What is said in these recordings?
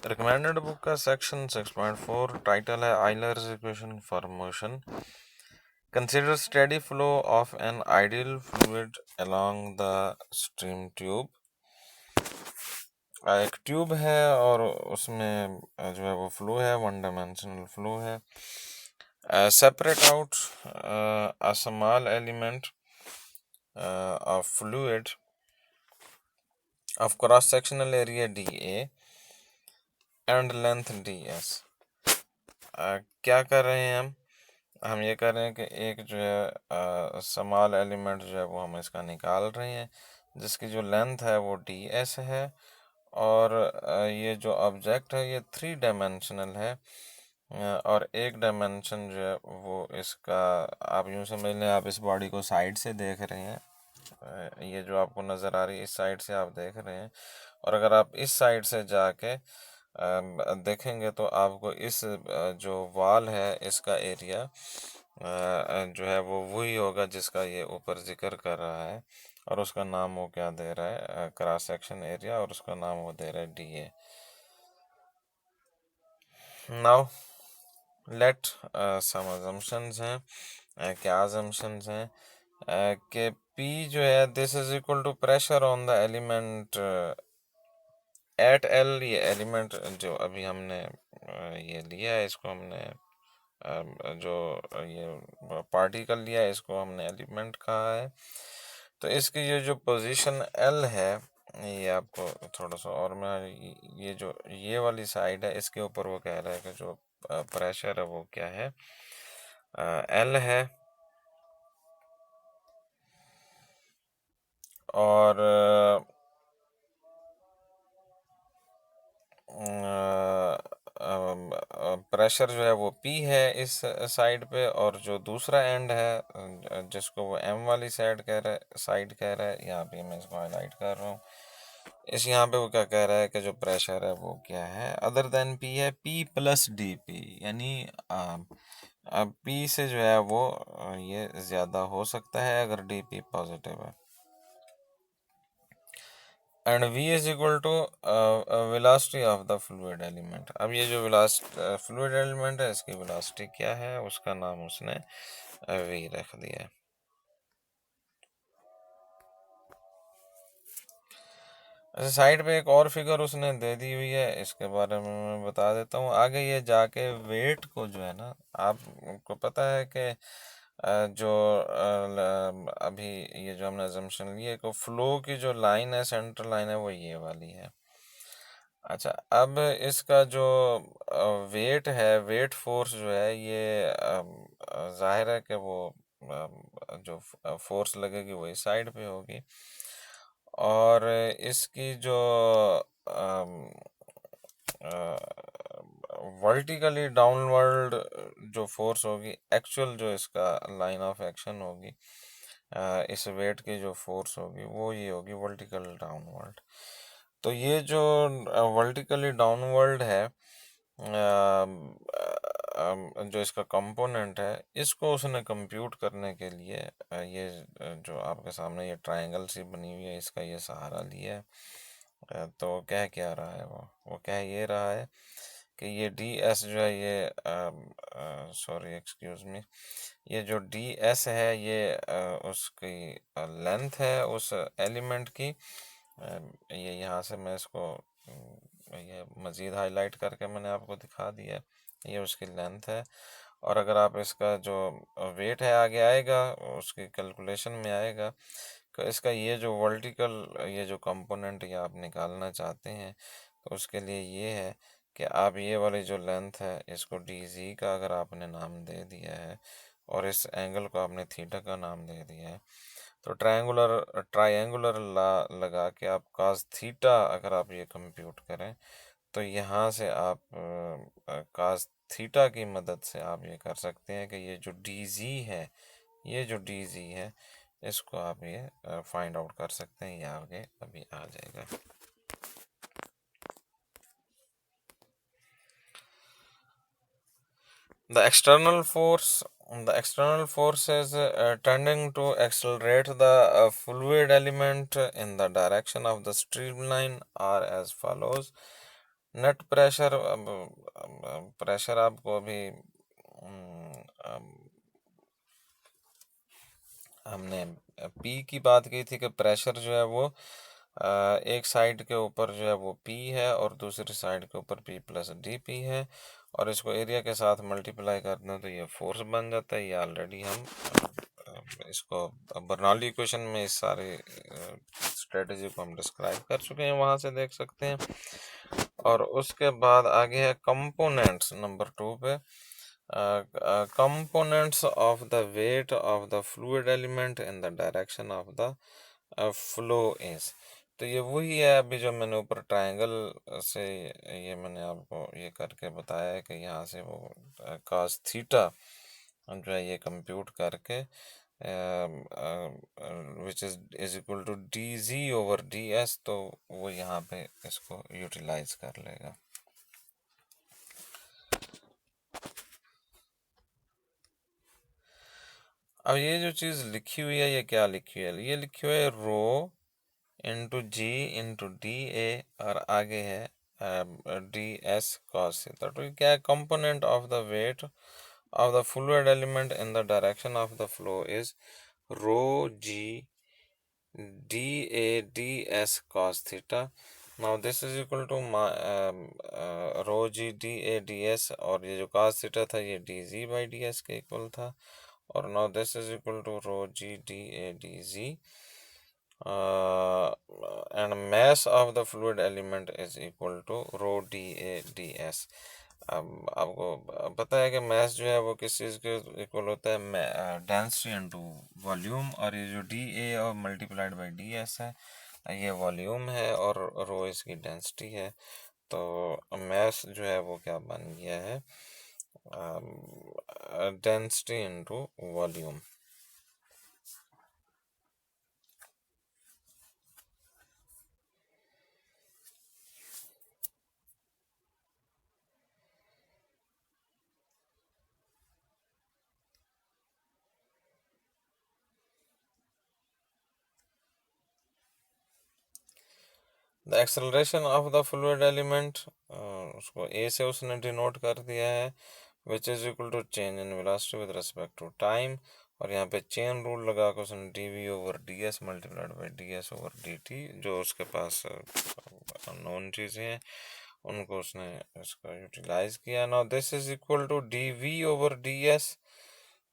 Recommended book का section 6.4 title है Euler's equation for motion. Consider steady flow of an ideal fluid along the stream tube. एक tube है और उसमें जो है वो फ्लो है, वन डायमेंशनल फ्लो है। Separate out a small element of fluid of cross sectional area DA and length DS। क्या कर रहे हैं हम ये कर रहे हैं कि एक जो है स्मॉल एलिमेंट जो है वो हम इसका निकाल रहे हैं, जिसकी जो लेंथ है वो DS है, और ये जो ऑब्जेक्ट है ये 3 डायमेंशनल है, और एक डायमेंशन जो है वो इसका, आप यूँ समझ लें, आप इस बॉडी को साइड से देख रहे हैं। ये जो आपको नज़र आ रही है इस साइड से आप देख रहे हैं, और अगर आप इस साइड से जाके देखेंगे तो आपको इस जो वॉल है इसका एरिया जो है वो वही होगा जिसका ये ऊपर जिक्र कर रहा है, और उसका नाम वो क्या दे रहा है, क्रॉस सेक्शन एरिया, और उसका नाम वो दे रहा है DA। Now let some assumptions हैं। क्या अजम्पशंस हैं कि P जो है this is equal to pressure on the element at L। ये एलिमेंट जो अभी हमने ये लिया है, इसको हमने जो ये पार्टिकल लिया है इसको हमने एलिमेंट कहा है। तो इसकी ये जो पोजीशन L है, ये आपको थोड़ा सा और मैं, ये जो ये वाली साइड है इसके ऊपर वो कह रहा है कि जो प्रेशर है वो क्या है, L है, और प्रेशर जो है वो P है इस साइड पे, और जो दूसरा एंड है जिसको वो M वाली साइड कह रहा है, यहाँ पे मैं इसको हाईलाइट कर रहा हूँ। इस यहाँ पे वो क्या कह रहा है कि जो प्रेशर है वो क्या है, अदर देन P है, P प्लस DP, यानी अब P से जो है वो ये ज़्यादा हो सकता है अगर DP पॉजिटिव है। And V is equal to velocity of the fluid element. अब ये जो फ्लूइड एलिमेंट है इसकी वेलोसिटी क्या है, उसका नाम उसने V रख दिया है। अच्छा, साइड पे एक और फिगर उसने दे दी हुई है, इसके बारे में मैं बता देता हूँ। आगे ये जाके वेट को जो है ना, आपको पता है कि जो अभी ये जो हमने assumption लिए को फ्लो की जो लाइन है, सेंट्रल लाइन है, वो ये वाली है। अच्छा, अब इसका जो वेट है, वेट फोर्स जो है ये जाहिर है कि वो जो फोर्स लगेगी वो इस साइड पे होगी, और इसकी जो वर्टिकली डाउनवर्ड जो फोर्स होगी, एक्चुअल जो इसका लाइन ऑफ एक्शन होगी, इस वेट की जो फोर्स होगी वो ये होगी वर्टिकल डाउनवर्ड। तो ये जो वर्टिकली डाउनवर्ड है, जो इसका कंपोनेंट है, इसको उसने कंप्यूट करने के लिए ये जो आपके सामने ये ट्रायंगल सी बनी हुई है इसका ये सहारा लिया है। तो कह क्या रहा है वो कह ये रहा है कि ये DS जो है ये सॉरी एक्सक्यूज मी, ये जो DS है ये उसकी लेंथ है उस एलिमेंट की। ये यहाँ से मैं इसको ये मज़ीद हाईलाइट करके मैंने आपको दिखा दिया है, ये उसकी लेंथ है। और अगर आप इसका जो वेट है आगे आएगा, उसकी कैलकुलेशन में आएगा, तो इसका ये जो वर्टिकल ये जो कंपोनेंट ये आप निकालना चाहते हैं, तो उसके लिए ये है कि आप ये वाली जो लेंथ है इसको DZ का अगर आपने नाम दे दिया है, और इस एंगल को आपने थीटा का नाम दे दिया है, तो ट्रायंगुलर लगा के आप cos थीटा अगर आप ये कंप्यूट करें, तो यहाँ से आप cos थीटा की मदद से आप ये कर सकते हैं कि ये जो DZ है, ये जो DZ है इसको आप ये फाइंड आउट कर सकते हैं। ये आगे अभी आ जाएगा। The external force is tending to accelerate the fluid element in the direction of the streamline are as follows. Net pressure, pressure आपको अभी हमने पी की बात की थी कि प्रेशर जो है वो एक साइड के ऊपर जो है वो पी है और दूसरी साइड के ऊपर पी प्लस डी पी है, और इसको एरिया के साथ मल्टीप्लाई कर दें तो ये फोर्स बन जाता है। ये ऑलरेडी हम इसको बर्नौली इक्वेशन में इस सारे स्ट्रेटजी को हम डिस्क्राइब कर चुके हैं, वहां से देख सकते हैं। और उसके बाद आगे है कंपोनेंट्स नंबर 2 पे। components of the weight of the fluid element in the direction of the flow is। तो ये वही है अभी जो मैंने ऊपर ट्रायंगल से ये मैंने आपको ये करके बताया है कि यहाँ से वो cos थीटा जो है ये कंप्यूट करके which is equal to D G over D S, तो वो यहाँ पे इसको यूटिलाइज कर लेगा। अब ये जो चीज़ लिखी हुई है ये क्या लिखी हुई है? ये लिखी हुई है rho into g into d a, और आगे है डी एस कॉस थीटा। तो ये क्या है? Component of the weight of the fluid element in the direction of the flow is rho G D A D S cos theta. Now this is equal to rho G D A D S, और ये जो cos theta था ये D G by D S के equal था। और now this is equal to rho G D A D G and mass of the fluid element is equal to rho dA ds। अब आपको पता है कि mass जो है वो किस चीज़ के इक्वल होता है? डेंसिटी इनटू वॉल्यूम, और ये जो dA और मल्टीप्लाइड बाई ds है ये वॉल्यूम है और रो इसकी डेंसिटी है। तो mass जो है वो क्या बन गया है? Density into volume. The acceleration of the fluid element, उसको ए से उसने डिनोट कर दिया है, which is equal to change in velocity with respect to time. और यहाँ पे चेन रूल लगा कर उसने D V over D S multiplied by D S over D T, जो उसके पास नोन चीज़ें हैं उनको उसने इसका यूटिलाइज किया। Now this is equal to D V over D S.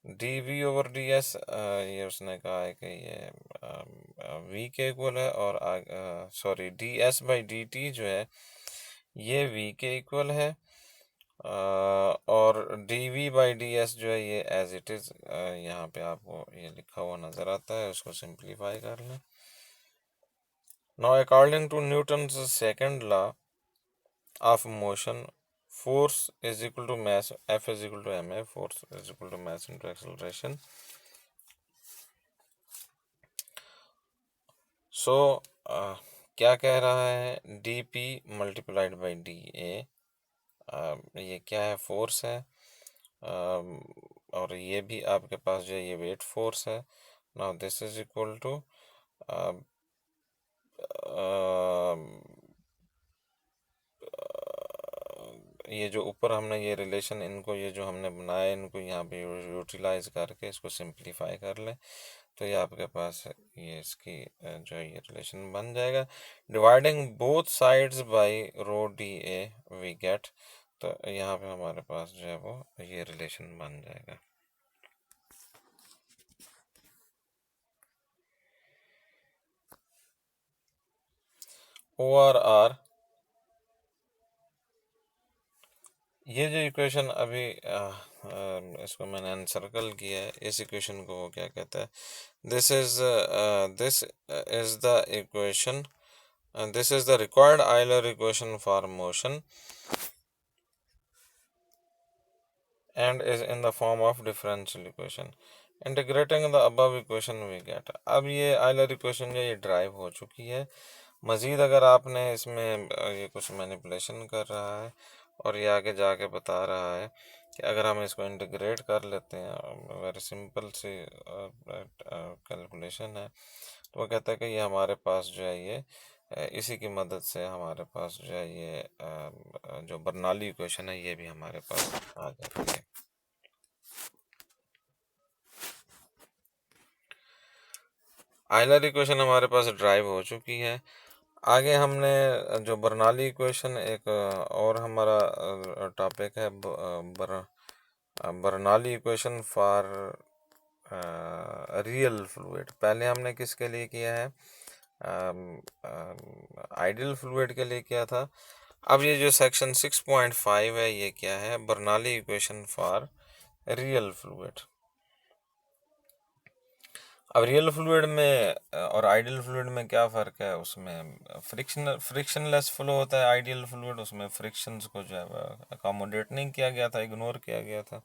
D V over D S ये उसने कहा है कि ये वी के इक्वल है, और sorry D S by D T जो है ये वी के इक्वल है, और D V by D S जो है ये एज इट इज़ यहाँ पे आपको ये लिखा हुआ नज़र आता है, उसको सिंप्लीफाई कर लें। Now according to Newton second law of motion, force is equal to mass, F is equal to ma, force is equal to mass into acceleration। सो क्या कह रहा है? D P multiplied by D A, ये क्या है? Force है, और ये भी आपके पास जो है ये वेट फोर्स है। Now this is equal to ये जो ऊपर हमने ये रिलेशन इनको ये जो हमने बनाया इनको यहाँ पे यूटिलाइज करके इसको सिंप्लीफाई कर लें तो ये आपके पास ये इसकी जो है ये रिलेशन बन जाएगा। Dividing both sides by rho D A we get, तो यहाँ पे हमारे पास जो है वो ये रिलेशन बन जाएगा। ओ आर आर, ये जो इक्वेशन अभी इसको मैंने अनसर्कल किया है, इस इक्वेशन को वो क्या कहता है? This is the equation, this is the required Euler equation for motion and is in the form of differential equation। integrating the above equation we get। अब ये आयलर इक्वेशन जो ये ड्राइव हो चुकी है। मज़ीद अगर आपने इसमें ये कुछ मैनिपुलेशन कर रहा है और ये आगे जाके बता रहा है कि अगर हम इसको इंटीग्रेट कर लेते हैं, वेरी सिंपल सी कैलकुलेशन है, तो वो कहता है कि ये हमारे पास जो है ये इसी की मदद से हमारे पास जो है ये जो बर्नौली इक्वेशन है ये भी हमारे पास आ जाती है। आयलर इक्वेशन हमारे पास ड्राइव हो चुकी है। आगे हमने जो बर्नौली इक्वेशन एक और हमारा टॉपिक है Bernoulli equation for real fluid. पहले हमने किसके लिए किया है, आइडियल फ्लूइड के लिए किया था। अब ये जो सेक्शन 6.5 है ये क्या है, Bernoulli equation for real fluid. अब रियल फ्लूइड में और आइडियल फ्लूइड में क्या फ़र्क है, उसमें फ्रिक्शनलेस फ्लो होता है आइडियल फ्लूइड, उसमें फ्रिक्शंस को जो है अकोमोडेट नहीं किया गया था, इग्नोर किया गया था।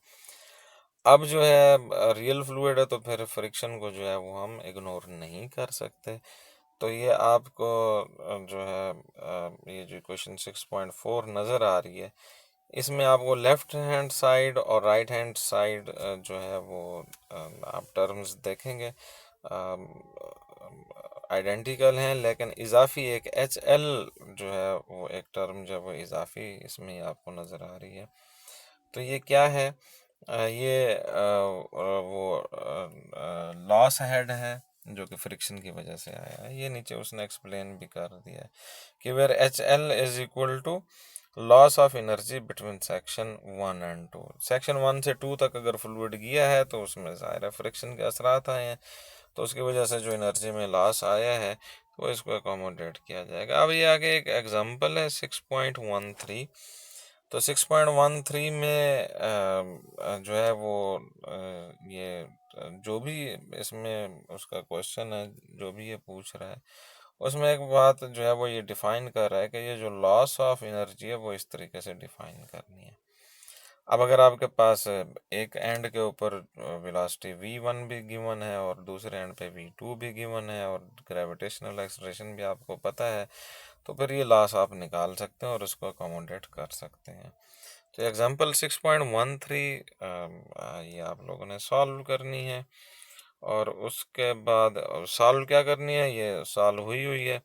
अब जो है रियल फ्लूइड है तो फिर फ्रिक्शन को जो है वो हम इग्नोर नहीं कर सकते। तो ये आपको जो है ये जो इक्वेशन 6.4 नज़र आ रही है, इसमें आपको लेफ्ट हैंड साइड और राइट हैंड साइड जो है वो आप टर्म्स देखेंगे आइडेंटिकल हैं, लेकिन इजाफी एक एच एल जो है वो एक टर्म जो है वो इजाफी इसमें आपको नज़र आ रही है। तो ये क्या है, ये वो लॉस हेड है जो कि फ्रिक्शन की वजह से आया है। ये नीचे उसने एक्सप्लेन भी कर दिया है कि where H L is equal to loss of energy between section 1 and 2। Section 1 से 2 तक अगर फ्लूइड गया है तो उसमें ज़ाहिर है फ्रिक्शन के असरात आए हैं, तो उसकी वजह से जो एनर्जी में लॉस आया है तो इसको अकोमोडेट किया जाएगा। अब ये आगे एक एग्जांपल है 6.13। तो 6.13 में जो है वो ये जो भी इसमें उसका क्वेश्चन है, जो भी ये पूछ रहा है, उसमें एक बात जो है वो ये डिफाइन कर रहा है कि ये जो लॉस ऑफ एनर्जी है वो इस तरीके से डिफाइन करनी है। अब अगर आपके पास एक एंड के ऊपर वेलोसिटी v1 भी गिवन है और दूसरे एंड पे v2 भी गिवन है और ग्रेविटेशनल एक्सलेरेशन भी आपको पता है, तो फिर ये लॉस आप निकाल सकते हैं और उसको अकोमोडेट कर सकते हैं। तो एग्जांपल 6.13 ये आप लोगों ने सॉल्व करनी है और उसके बाद सॉल्व क्या करनी है, ये सॉल्व हुई हुई है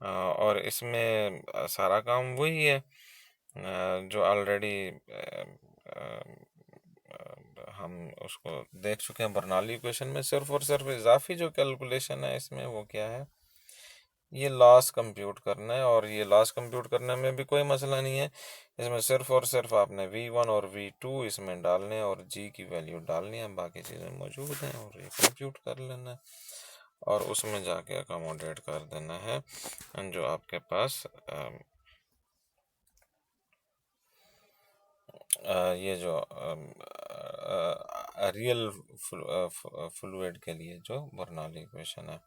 और इसमें सारा काम वही है जो ऑलरेडी हम उसको देख चुके हैं बर्नौली इक्वेशन में। सिर्फ और सिर्फ इजाफी जो कैलकुलेशन है इसमें वो क्या है, ये लॉस कंप्यूट करना है। और ये लॉस कंप्यूट करने में भी कोई मसला नहीं है, इसमें सिर्फ और सिर्फ आपने v1 और v2 इसमें डालने हैं और g की वैल्यू डालनी है, बाकी चीज़ें मौजूद हैं और ये कंप्यूट कर लेना है और उसमें जाके अकोमोडेट कर देना है जो आपके पास ये जो रियल फ्लूइड के लिए जो बर्नौली इक्वेशन है।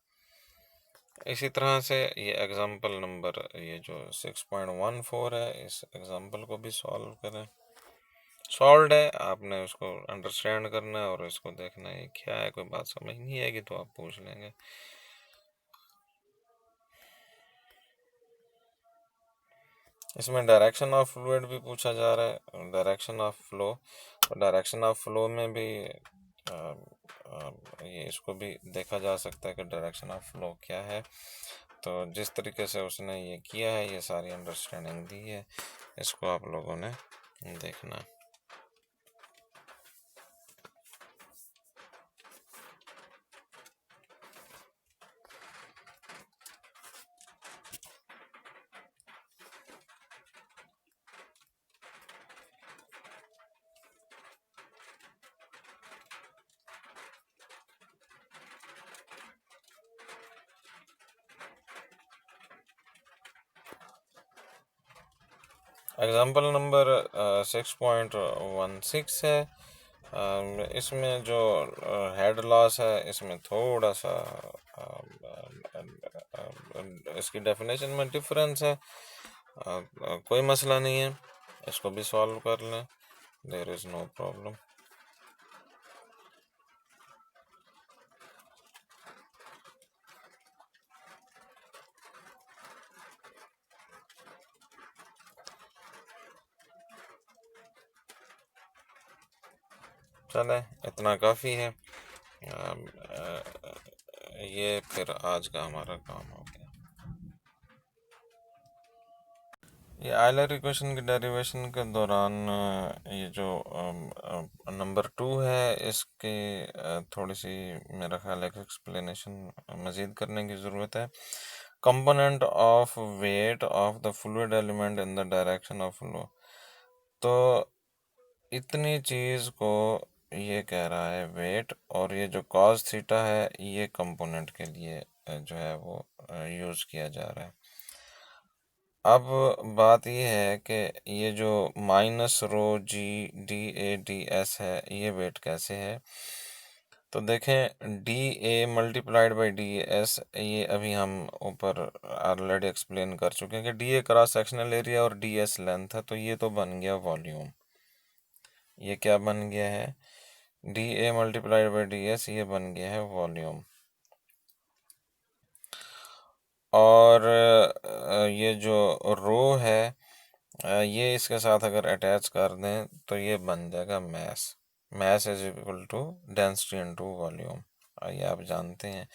इसी तरह से ये एग्जांपल नंबर ये जो 6.14 है, इस एग्जांपल को भी सॉल्व करें। सॉल्व है, आपने उसको अंडरस्टैंड करना है और इसको देखना है क्या है, कोई बात समझ नहीं आएगी तो आप पूछ लेंगे। इसमें डायरेक्शन ऑफ फ्लूइड भी पूछा जा रहा है, डायरेक्शन ऑफ फ्लो। और डायरेक्शन ऑफ फ्लो में भी ये इसको भी देखा जा सकता है कि डायरेक्शन ऑफ फ्लो क्या है। तो जिस तरीके से उसने ये किया है, ये सारी अंडरस्टैंडिंग दी है, इसको आप लोगों ने देखना है। एग्जाम्पल नंबर 6.16 है। इसमें जो हेड लॉस है इसमें थोड़ा सा इसकी डेफिनेशन में डिफरेंस है, कोई मसला नहीं है, इसको भी सॉल्व कर लें, देयर इज़ नो प्रॉब्लम। चले, इतना काफ़ी है। ये फिर आज का हमारा काम हो गया। ये आयलर इक्वेशन की डेरिवेशन के दौरान ये जो नंबर 2 है इसके थोड़ी सी मेरा ख्याल है कि एक्सप्लेनेशन मज़ीद करने की ज़रूरत है। Component of weight of the fluid element in the direction of flow. तो इतनी चीज़ को ये कह रहा है वेट, और ये जो कॉस थीटा है ये कंपोनेंट के लिए जो है वो यूज़ किया जा रहा है। अब बात ये है कि ये जो minus rho G D A D S है ये वेट कैसे है। तो देखें D A multiplied by D S, ये अभी हम ऊपर ऑलरेडी एक्सप्लेन कर चुके हैं कि D A cross sectional area और डी एस लेंथ है, तो ये तो बन गया वॉल्यूम। ये क्या बन गया है, D A multiplied by D S, ये बन गया है वॉल्यूम। और ये जो रो है ये इसके साथ अगर अटैच कर दें तो ये बन जाएगा mass. Mass is equal to density into volume, ये आप जानते हैं।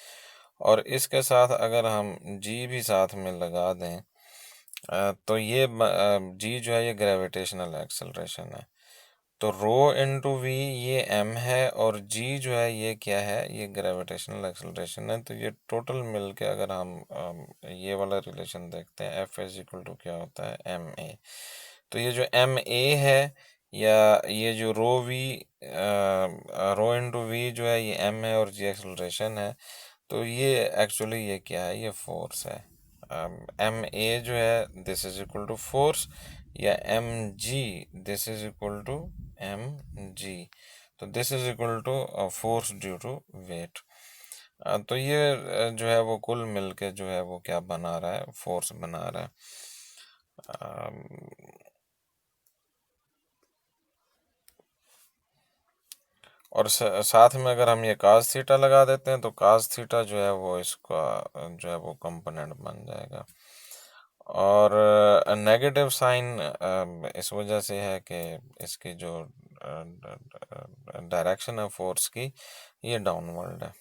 और इसके साथ अगर हम जी भी साथ में लगा दें तो ये जी जो है ये ग्रेविटेशनल एक्सेलरेशन है। तो रो इंटू वी ये एम है, और जी जो है ये क्या है, ये ग्रेविटेशनल एक्सेलरेशन है। तो ये टोटल मिल के अगर हम ये वाला रिलेशन देखते हैं, एफ इज इक्वल टू क्या होता है, एम ए। तो ये जो एम ए है, या ये जो रो वी रो इंटू वी जो है ये एम है, और जी एक्सेलरेशन है। तो ये एक्चुअली ये क्या है, ये फोर्स है। एम ए जो है this is equal to force, या m g this is equal to m g. तो this is equal to force due to weight. तो ये जो है वो कुल मिल के जो है वो क्या बना रहा है, फोर्स बना रहा है। और साथ में अगर हम ये कास थीटा लगा देते हैं तो कास थीटा जो है वो इसका जो है वो कंपोनेंट बन जाएगा। और नेगेटिव साइन इस वजह से है कि इसकी जो डायरेक्शन है फोर्स की, ये डाउनवर्ड है।